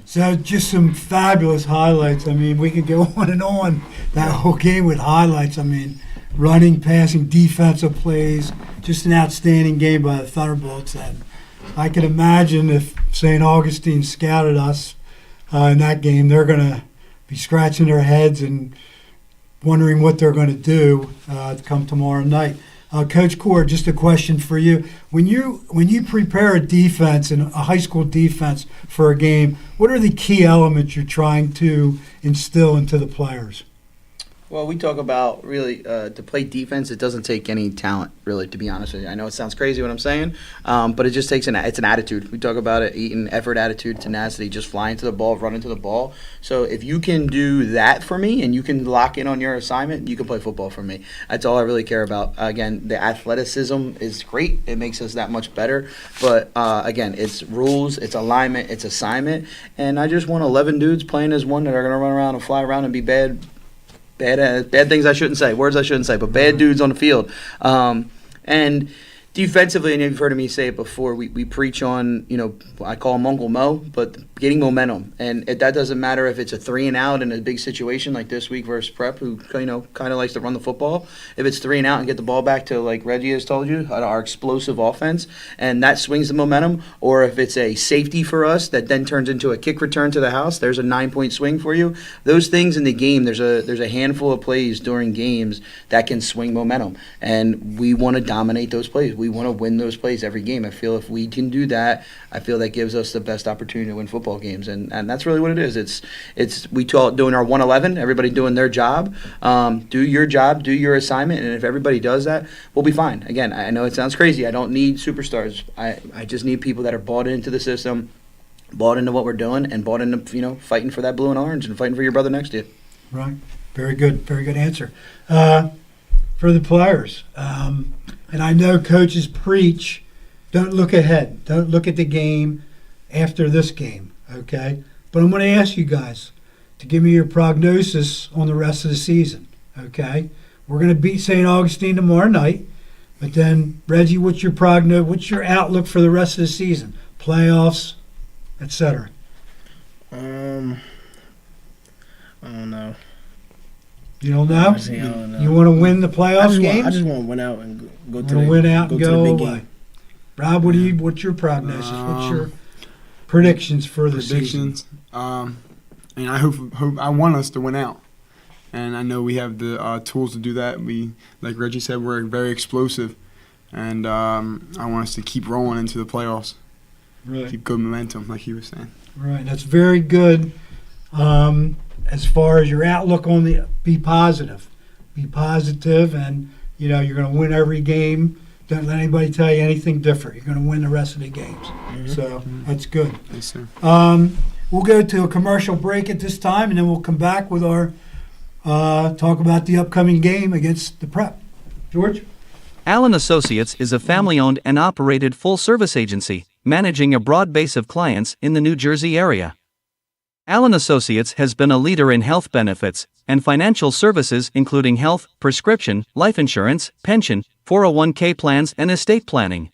So just some fabulous highlights. I mean, we could go on that whole game with highlights. I mean, running, passing, defensive plays, just an outstanding game by the Thunderbolts. And I can imagine if St. Augustine scouted us in that game, they're going to be scratching their heads and wondering what they're going to do come tomorrow night. Coach Cord, just a question for you. When you prepare a defense and a high school defense for a game, what are the key elements you're trying to instill into the players? Well, we talk about really to play defense. It doesn't take any talent, really, to be honest with you. I know it sounds crazy what I'm saying, but it just takes it's an attitude. We talk about it: eating, effort, attitude, tenacity, just flying to the ball, running to the ball. So if you can do that for me, and you can lock in on your assignment, you can play football for me. That's all I really care about. Again, the athleticism is great; it makes us that much better. But again, it's rules, it's alignment, it's assignment, and I just want 11 dudes playing as one that are going to run around and fly around and be bad things I shouldn't say, words I shouldn't say, but bad dudes on the field. And defensively, and you've heard me say it before, we preach on, I call him Uncle Mo, but getting momentum. And that doesn't matter if it's a 3 and out in a big situation like this week versus Prep, who kind of likes to run the football. If it's 3 and out and get the ball back to, like Reggie has told you, our explosive offense, and that swings the momentum, or if it's a safety for us that then turns into a kick return to the house, there's a 9-point swing for you. Those things in the game, there's a handful of plays during games that can swing momentum, and we want to dominate those plays. We want to win those plays every game. I feel if we can do that, I feel that gives us the best opportunity to win football games, and that's really what it is. It's we call it doing our 111. Everybody doing their job. Do your job, do your assignment, and if everybody does that, we'll be fine. Again, I know it sounds crazy. I don't need superstars. I just need people that are bought into the system, bought into what we're doing, and bought into fighting for that blue and orange and fighting for your brother next to you. Right. Very good answer. For the players, and I know coaches preach, don't look ahead, don't look at the game after this game, okay? But I'm going to ask you guys to give me your prognosis on the rest of the season, okay? We're going to beat St. Augustine tomorrow night, but then, Reggie, what's your what's your outlook for the rest of the season? Playoffs, etc. I don't know. You don't know? Honestly, I don't know. You want to win the playoff games? I just want to win out and go to the big away. game. Rob, what's your prognosis? What's your predictions for the season? And I hope I want us to win out, and I know we have the tools to do that. We, like Reggie said, we're very explosive, and I want us to keep rolling into the playoffs. Right. Keep good momentum, like he was saying. Right. That's very good. As far as your outlook on be positive, and you're going to win every game Don't let anybody tell you anything different. You're going to win the rest of the games. So that's good. Yes, sir. We'll go to a commercial break at this time, and then we'll come back with our talk about the upcoming game against the Prep. George? Allen Associates is a family-owned and operated full-service agency, managing a broad base of clients in the New Jersey area. Allen Associates has been a leader in health benefits and financial services including health, prescription, life insurance, pension, 401k plans and estate planning.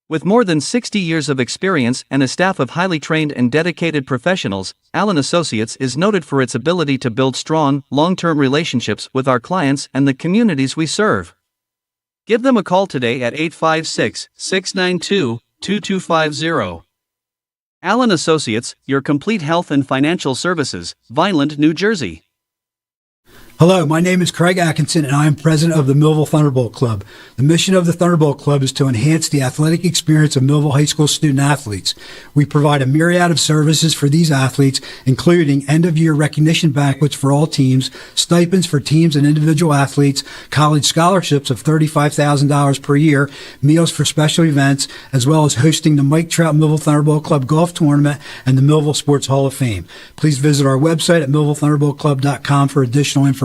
With more than 60 years of experience and a staff of highly trained and dedicated professionals, Allen Associates is noted for its ability to build strong, long-term relationships with our clients and the communities we serve. Give them a call today at 856-692-2250. Allen Associates, your complete health and financial services, Vineland, New Jersey. Hello, my name is Craig Atkinson, and I am president of the Millville Thunderbolt Club. The mission of the Thunderbolt Club is to enhance the athletic experience of Millville High School student athletes. We provide a myriad of services for these athletes, including end-of-year recognition banquets for all teams, stipends for teams and individual athletes, college scholarships of $35,000 per year, meals for special events, as well as hosting the Mike Trout Millville Thunderbolt Club Golf Tournament and the Millville Sports Hall of Fame. Please visit our website at millvillethunderboltclub.com for additional information.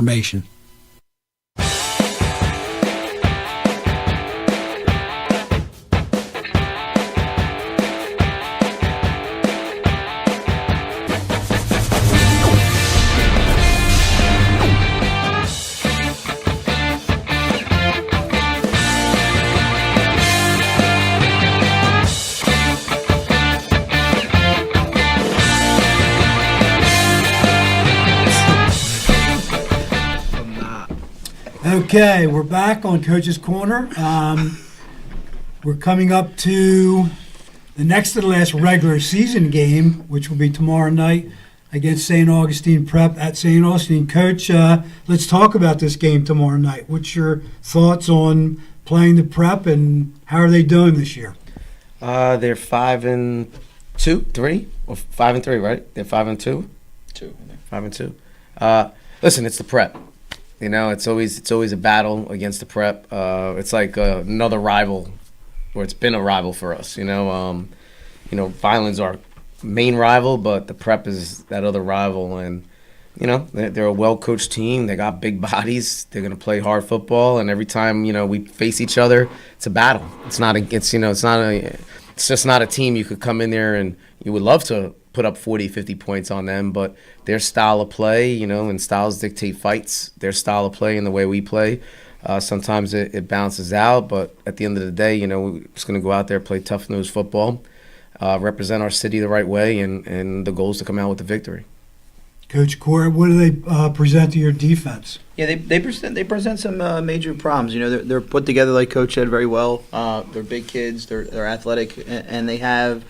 Okay, we're back on Coach's Corner. We're coming up to the next to the last regular season game, which will be tomorrow night against St. Augustine Prep at St. Augustine. Coach, let's talk about this game tomorrow night. What's your thoughts on playing the Prep, and how are they doing this year? They're 5-2, 3, or 5-3, right? They're 5-2. 5-2. Listen, it's the Prep. You know, it's always a battle against the Prep. It's like another rival, or it's been a rival for us. Vineland's our main rival, but the Prep is that other rival. And they're a well-coached team. They got big bodies. They're gonna play hard football. And every time we face each other, it's a battle. It's just not a team you could come in there and you would love to put up 40, 50 points on them, but their style of play, and styles dictate fights. Their style of play and the way we play, sometimes it bounces out, but at the end of the day, we're just going to go out there, play tough-nosed football, represent our city the right way, and the goal is to come out with the victory. Coach Corey, what do they present to your defense? Yeah, they present some major problems. They're put together, like Coach said, very well. They're big kids. They're athletic, and they have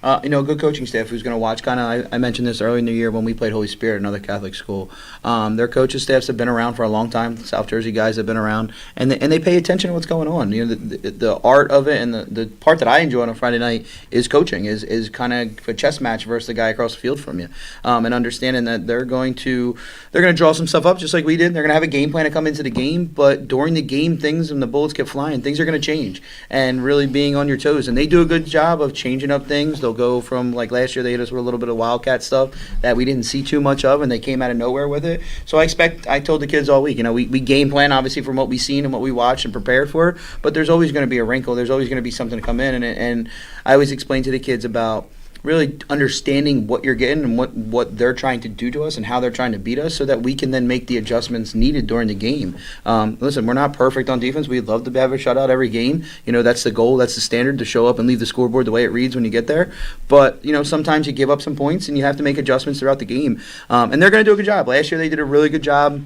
a good coaching staff who's going to watch. I mentioned this early in the year when we played Holy Spirit, another Catholic school. Their coaching staffs have been around for a long time. South Jersey guys have been around, and they pay attention to what's going on. The art of it, and the part that I enjoy on a Friday night is coaching, is kind of a chess match versus the guy across the field from you, and understanding that they're going to draw some stuff up just like we did. They're going to have a game plan to come into the game, but during the game, things and the bullets get flying. Things are going to change, and really being on your toes. And they do a good job of changing up things. They'll go from, like last year, they hit us with a little bit of Wildcat stuff that we didn't see too much of, and they came out of nowhere with it. So I told the kids all week, we game plan obviously from what we've seen and what we watched and prepared for, but there's always going to be a wrinkle. There's always going to be something to come in, and I always explain to the kids about really understanding what you're getting and what they're trying to do to us and how they're trying to beat us, so that we can then make the adjustments needed during the game. Listen, we're not perfect on defense. We'd love to have a shutout every game. That's the goal. That's the standard, to show up and leave the scoreboard the way it reads when you get there. But, sometimes you give up some points and you have to make adjustments throughout the game. And they're going to do a good job. Last year they did a really good job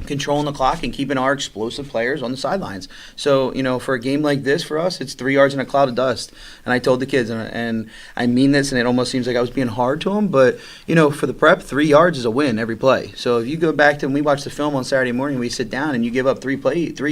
controlling the clock and keeping our explosive players on the sidelines. So, for a game like this, for us, it's 3 yards in a cloud of dust. And I told the kids, and I mean this, and it almost seems like I was being hard to them, but, for the Prep, 3 yards is a win every play. So if you go back to when we watch the film on Saturday morning, we sit down and you give up 3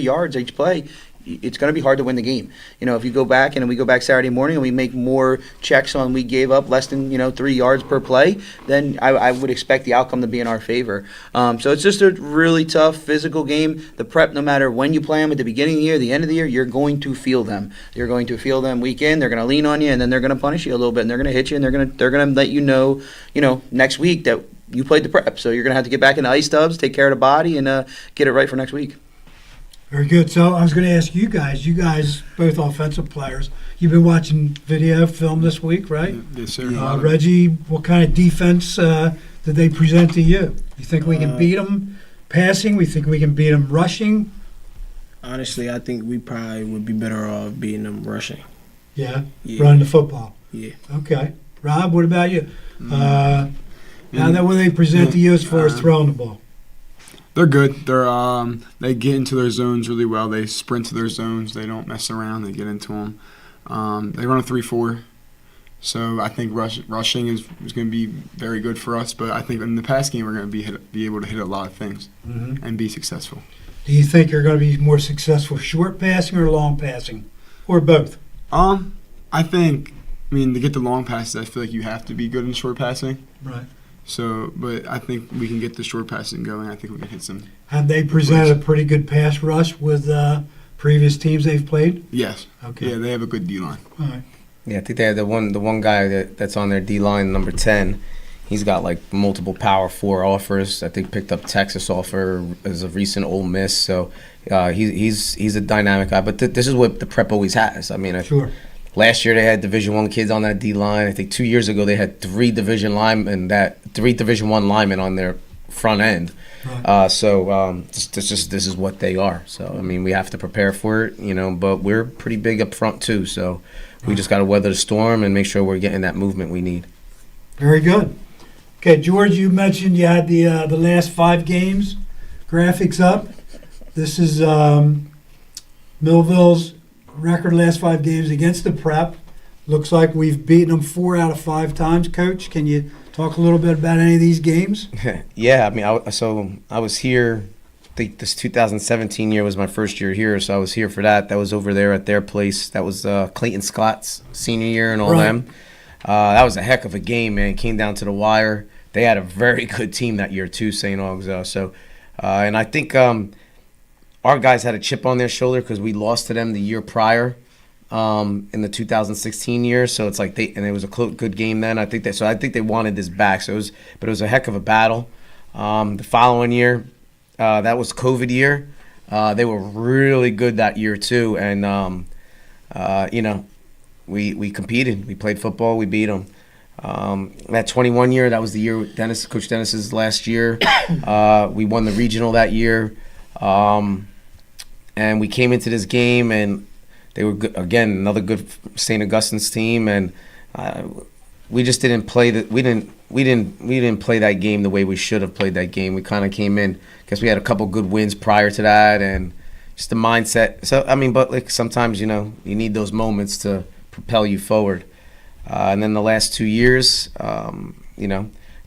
yards each play, it's going to be hard to win the game. If you go back and we go back Saturday morning and we make more checks on we gave up less than 3 yards per play, then I would expect the outcome to be in our favor. So it's just a really tough physical game. The prep, no matter when you play them at the beginning of the year, the end of the year, you're going to feel them. You're going to feel them week in. They're going to lean on you, and then they're going to punish you a little bit, and they're going to hit you, and they're going to let you know, next week that you played the prep. So you're going to have to get back into ice tubs, take care of the body, and get it right for next week. Very good. So I was going to ask you guys both offensive players, you've been watching video film this week, right? Yes, sir. Reggie, what kind of defense did they present to you? You think we can beat them passing? We think we can beat them rushing? Honestly, I think we probably would be better off beating them rushing. Yeah, Yeah. running the football. Yeah. Okay. Rob, what about you? Now that what they present to you as far as throwing the ball? They're good. They get into their zones really well. They sprint to their zones. They don't mess around. They get into them. They run a 3-4. So I think rushing is going to be very good for us. But I think in the pass game we're going to be able to hit a lot of things and be successful. Do you think you're going to be more successful short passing or long passing, or both? I think, to get the long passes, I feel like you have to be good in short passing. Right. So, but I think we can get the short passing going. I think we can hit some. Have they presented a pretty good pass rush with previous teams they've played? Yes. Okay. Yeah, they have a good D-line. All right. Yeah, I think they have the one guy that's on their D line, number 10. He's got like multiple Power 4 offers. I think picked up Texas offer as a recent Ole Miss. So he's a dynamic guy. But this is what the prep always has. Sure. Last year they had Division I kids on that D line. I think 2 years ago they had three Division I linemen on their front end. Right. This is what they are. So we have to prepare for it, but we're pretty big up front too. So we just got to weather the storm and make sure we're getting that movement we need. Very good. Okay, George, you mentioned you had the last 5 games graphics up. This is Millville's record last 5 games against the prep. Looks like we've beaten them 4 out of 5 times. Coach, can you talk a little bit about any of these games? Yeah, I was here. I think this 2017 year was my first year here, so I was here for that. That was over there at their place. That was Clayton Scott's senior year and all Right. them. That was a heck of a game, man. It came down to the wire. They had a very good team that year too, St. Augustine. So, and I think our guys had a chip on their shoulder because we lost to them the year prior in the 2016 year. So it's like it was a good game then. I think they wanted this back. So it was a heck of a battle. The following year, that was COVID year. They were really good that year too, and we competed. We played football. We beat them. That 21 year, that was the year Coach Dennis's last year. We won the regional that year. And we came into this game, and they were good, again, another good St. Augustine's team, and we just didn't play we didn't play that game the way we should have played that game. We kind of came in because we had a couple good wins prior to that, and just the mindset. So but like sometimes you need those moments to propel you forward. And then the last 2 years, I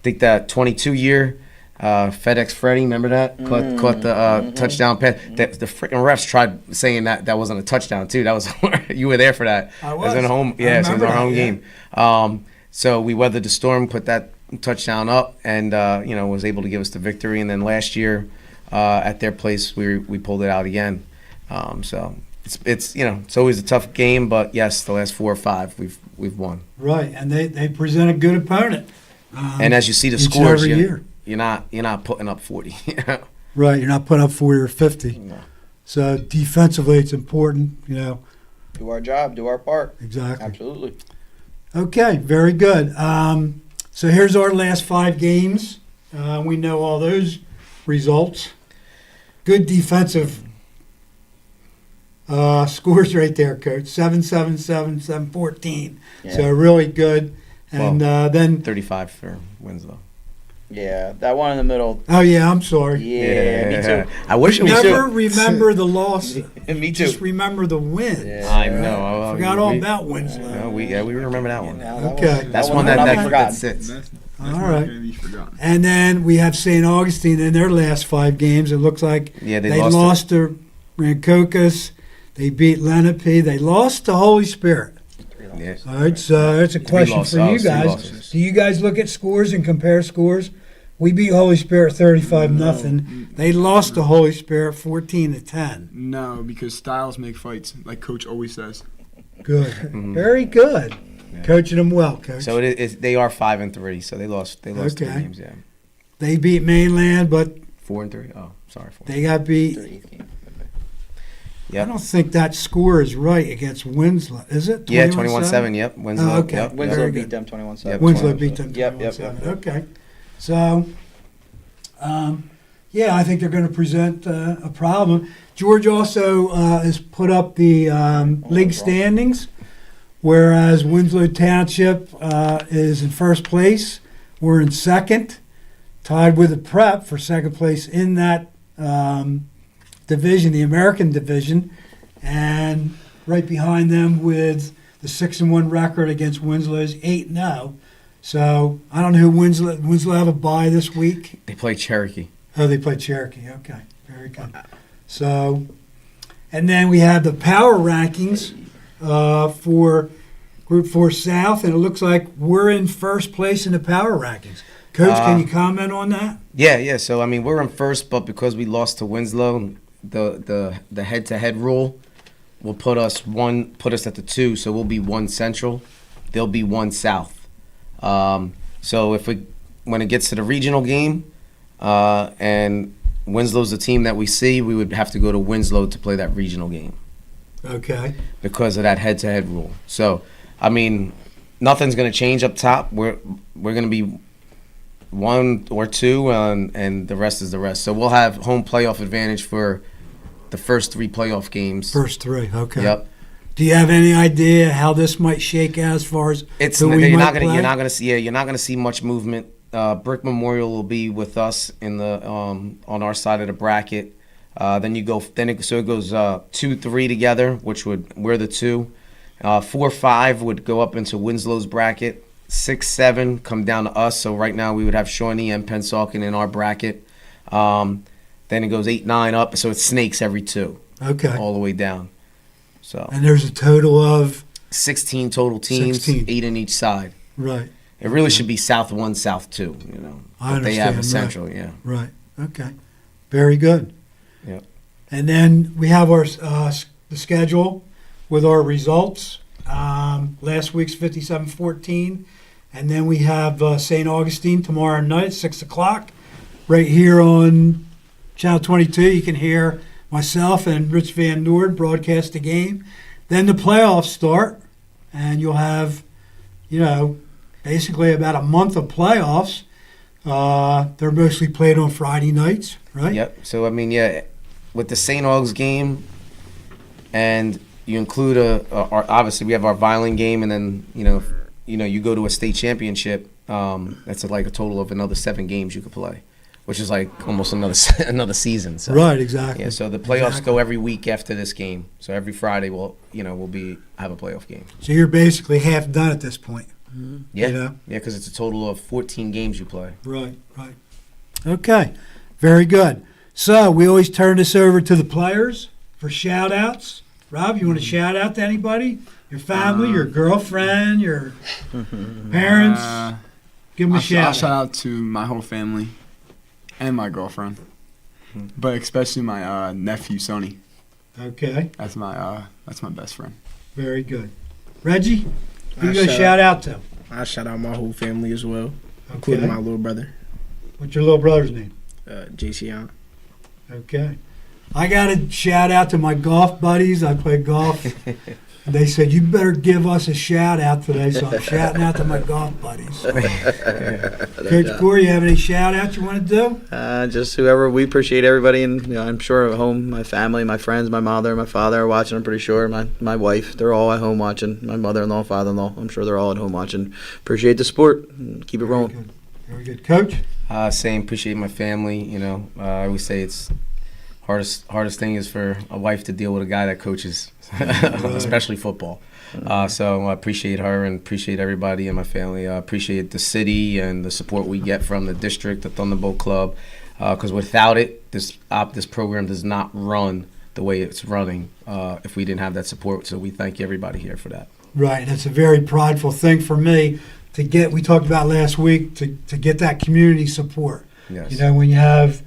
think that 22 year. FedEx Freddy, remember that? Caught the touchdown pass. The freaking refs tried saying that wasn't a touchdown too. That was you were there for that. I was. It was in home. Yeah, it was our home game. So we weathered the storm, put that touchdown up, and was able to give us the victory. And then last year, at their place, we pulled it out again. So it's always a tough game, but yes, the last 4 or 5 we've won. Right, and they present a good opponent. And as you see the each and scores, every year. You're not putting up 40. Right, you're not putting up 40 or 50. No. So defensively, it's important, Do our job, do our part. Exactly. Absolutely. Okay, very good. So here's our last 5 games. We know all those results. Good defensive scores right there, Coach. 7-7-7, 7-14. Yeah. So really good. And then 35 for Winslow. Yeah, that one in the middle. oh yeah, I'm sorry. Yeah, me too. I wish it was. Never remember the loss. Me too. Just remember the win. Yeah. I know. Forgot all about Winslow. No, we remember that one. Okay. That's one one that that forgotten. sits. That's All not right. going to be forgotten. And then we have St. Augustine in their last 5 games. It looks like Yeah, they lost lost to Rancocas. They beat Lenape. They lost to Holy Spirit. Yeah. All right, so that's a question losses. for you Three guys. losses. Do you guys look at scores and compare scores? We beat Holy Spirit 35-0. They lost to Holy Spirit 14-10. No, because styles make fights, like Coach always says. Good, very good. Yeah. Coaching them well, Coach. So they are 5-3. So they lost 3 Okay. games. Yeah. They beat Mainland, but 4-3. Oh, sorry. 4. they got beat. I Yep. don't think that score is right against Winslow, is it? Yeah, 21-7. Yep. Winslow. Oh, okay. Yep. Winslow Very beat good. them 21-7. Yep. Winslow beat them Yep, 21-7. yep, yep. Okay. So, yeah, I think they're going to present a problem. George also has put up the league standings, whereas Winslow Township is in first place. We're in second, tied with the Prep for second place in that division, the American division, and right behind them with the 6-1 record against Winslow's 8-0. So I don't know who Winslow have a bye this week. They play Cherokee. Oh, they play Cherokee. Okay, very good. So, and then we have the power rankings for Group 4 South, and it looks like we're in first place in the power rankings. Coach, can you comment on that? Yeah. So I mean, we're in first, but because we lost to Winslow, the head-to-head rule will put us at the 2. So we'll be 1 Central. They'll be 1 South. So when it gets to the regional game, and Winslow's the team that we see, we would have to go to Winslow to play that regional game Okay. because of that head-to-head rule. So, I mean, nothing's going to change up top. We're going to be 1 or 2, and the rest is the rest. So we'll have home playoff advantage for the first 3 playoff games. First 3, okay. Yep. Do you have any idea how this might shake out as far as who we you're might not gonna play? you're not gonna see much movement. Brick Memorial will be with us in the on our side of the bracket. It goes 2-3 together, we're the 2. 4-5 would go up into Winslow's bracket. 6-7 come down to us. So right now we would have Shawnee and Pennsauken in our bracket. Then it goes 8-9 up. So it snakes every 2. Okay. All the way down. So And there's a total of 16 total teams, 16. 8 in each side. right. It really should be South 1, South 2, you know. I But they have a understand, Central, yeah. Right. Okay. Very good. Yep. And then we have our the schedule with our results. Last week's 57-14. And then we have St. Augustine tomorrow night at 6 o'clock. Right here on Channel 22, you can hear myself and Rich Van Noord broadcast the game. Then the playoffs start, and you'll have, basically about a month of playoffs. They're mostly played on Friday nights, right? Yep. So, I mean, yeah, with the St. Augs game, and you include obviously we have our violin game, and then, you go to a state championship, that's like a total of another 7 games you could play, which is like almost another season. So. Right, exactly. Yeah, so the playoffs go every week after this game. So every Friday we'll have a playoff game. So you're basically half done at this point. Yeah, You know? yeah, because it's a total of 14 games you play. Right. Okay, very good. So we always turn this over to the players for shout-outs. Rob, you want to shout out to anybody? Your family, your girlfriend, your parents? Give them a I'll shout-out. shout out to my whole family and my girlfriend, but especially my nephew Sonny. Okay, That's my best friend. very good. Reggie, who I you going to shout out to? I shout out my whole family as well, including my Okay. little brother, What's your little brother's name? JC. Okay. I got to shout out to my golf buddies. I play golf. And they said, you better give us a shout out today, so I'm shouting out to my golf buddies. Coach Corey, you have any shout outs you want to do? Just whoever, we appreciate everybody, and I'm sure at home, my family, my friends, my mother, my father are watching. I'm pretty sure my wife, they're all at home watching. My mother-in-law, father-in-law, I'm sure they're all at home watching. Appreciate the sport. And keep it rolling. Good. Very good. Coach? Same, appreciate my family. I always say it's hardest thing is for a wife to deal with a guy that coaches, especially football. So I appreciate her and appreciate everybody in my family. I appreciate the city and the support we get from the district, the Thunderbolt Club, because without it, this program does not run the way it's running if we didn't have that support. So we thank everybody here for that. Right, and it's a very prideful thing for me to get. We talked about last week to get that community support. Yes. You know, when you have,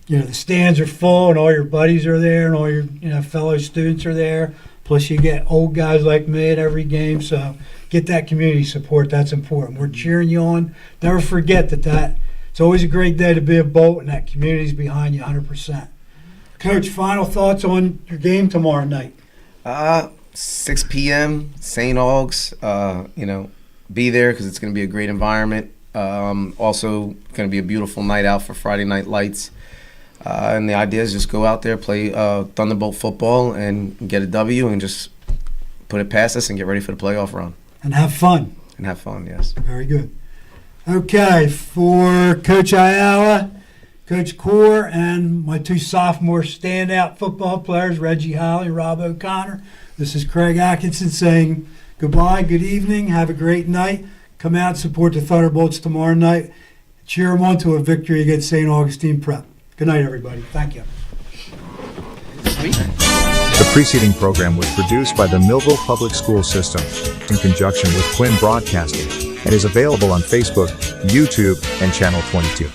you know, the stands are full and all your buddies are there and all your, you know, fellow students are there. Plus you get old guys like me at every game. So get that community support. That's important. We're cheering you on. Never forget that it's always a great day to be a Bolt, and that community's behind you 100%. Coach, final thoughts on your game tomorrow night? 6 p.m. St. Augs. You know, be there because it's going to be a great environment. Also going to be a beautiful night out for Friday Night Lights. And the idea is just go out there, play Thunderbolt football, and get a W, and just put it past us and get ready for the playoff run. And have fun. And have fun, yes. Very good. Okay, for Coach Ayala, Coach Core, and my two sophomore standout football players, Reggie Holly, Rob O'Connor, this is Craig Atkinson saying goodbye, good evening, have a great night. Come out and support the Thunderbolts tomorrow night. Cheer them on to a victory against St. Augustine Prep. Good night, everybody. Thank you. The preceding program was produced by the Millville Public School System in conjunction with Quinn Broadcasting and is available on Facebook, YouTube, and Channel 22.